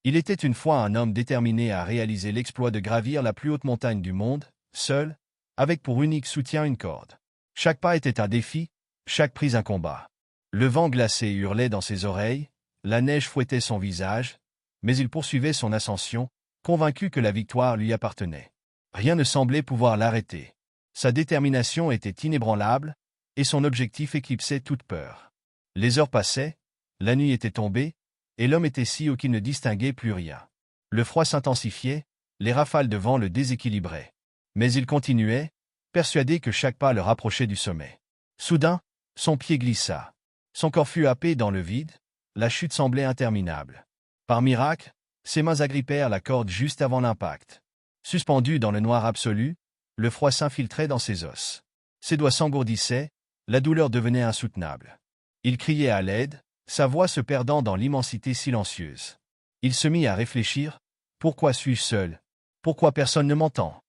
Il était une fois un homme déterminé à réaliser l'exploit de gravir la plus haute montagne du monde, seul, avec pour unique soutien une corde. Chaque pas était un défi, chaque prise un combat. Le vent glacé hurlait dans ses oreilles, la neige fouettait son visage, mais il poursuivait son ascension, convaincu que la victoire lui appartenait. Rien ne semblait pouvoir l'arrêter. Sa détermination était inébranlable, et son objectif éclipsait toute peur. Les heures passaient, la nuit était tombée, et l'homme était si haut qu'il ne distinguait plus rien. Le froid s'intensifiait, les rafales de vent le déséquilibraient. Mais il continuait, persuadé que chaque pas le rapprochait du sommet. Soudain, son pied glissa. Son corps fut happé dans le vide, la chute semblait interminable. Par miracle, ses mains agrippèrent la corde juste avant l'impact. Suspendu dans le noir absolu, le froid s'infiltrait dans ses os. Ses doigts s'engourdissaient, la douleur devenait insoutenable. Il criait à l'aide, sa voix se perdant dans l'immensité silencieuse. Il se mit à réfléchir, pourquoi suis-je seul? Pourquoi personne ne m'entend?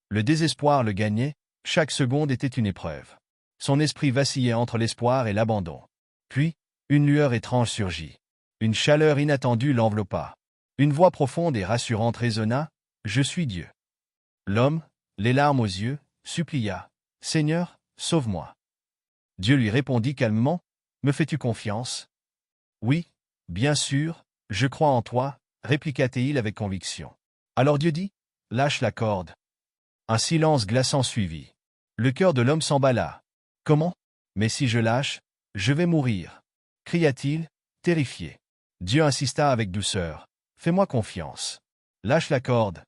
Le désespoir le gagnait, chaque seconde était une épreuve. Son esprit vacillait entre l'espoir et l'abandon. Puis, une lueur étrange surgit. Une chaleur inattendue l'enveloppa. Une voix profonde et rassurante résonna, « Je suis Dieu. » L'homme, les larmes aux yeux, supplia, « Seigneur, sauve-moi. » Dieu lui répondit calmement, « Me fais-tu confiance? » « Oui, bien sûr, je crois en toi, » répliqua-t-il avec conviction. Alors Dieu dit, « Lâche la corde. » Un silence glaçant suivit. Le cœur de l'homme s'emballa. « Comment? Mais si je lâche, je vais mourir, » cria-t-il, terrifié. Dieu insista avec douceur, « Fais-moi confiance. Lâche la corde. »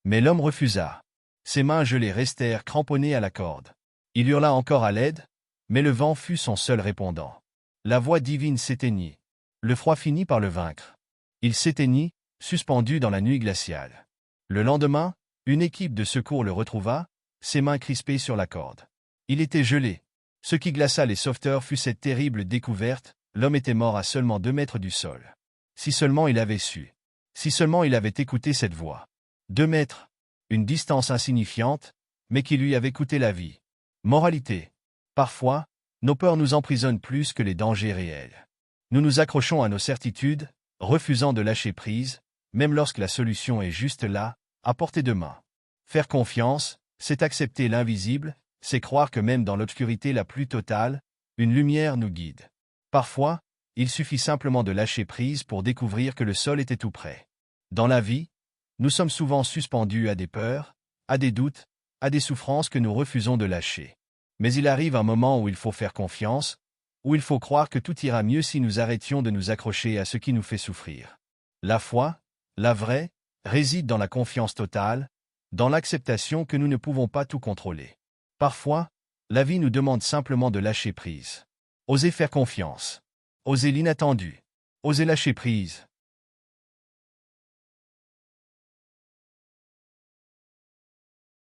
Mais l'homme refusa. Ses mains gelées restèrent cramponnées à la corde. Il hurla encore à l'aide, mais le vent fut son seul répondant. La voix divine s'éteignit. Le froid finit par le vaincre. Il s'éteignit, suspendu dans la nuit glaciale. Le lendemain, une équipe de secours le retrouva, ses mains crispées sur la corde. Il était gelé. Ce qui glaça les sauveteurs fut cette terrible découverte, l'homme était mort à seulement 2 mètres du sol. Si seulement il avait su. Si seulement il avait écouté cette voix. 2 mètres. Une distance insignifiante, mais qui lui avait coûté la vie. Moralité. Parfois, nos peurs nous emprisonnent plus que les dangers réels. Nous nous accrochons à nos certitudes, refusant de lâcher prise, même lorsque la solution est juste là, à portée de main. Faire confiance, c'est accepter l'invisible, c'est croire que même dans l'obscurité la plus totale, une lumière nous guide. Parfois, il suffit simplement de lâcher prise pour découvrir que le sol était tout près. Dans la vie, nous sommes souvent suspendus à des peurs, à des doutes, à des souffrances que nous refusons de lâcher. Mais il arrive un moment où il faut faire confiance, où il faut croire que tout ira mieux si nous arrêtions de nous accrocher à ce qui nous fait souffrir. La foi, la vraie, réside dans la confiance totale, dans l'acceptation que nous ne pouvons pas tout contrôler. Parfois, la vie nous demande simplement de lâcher prise. Osez faire confiance. Osez l'inattendu. Osez lâcher prise.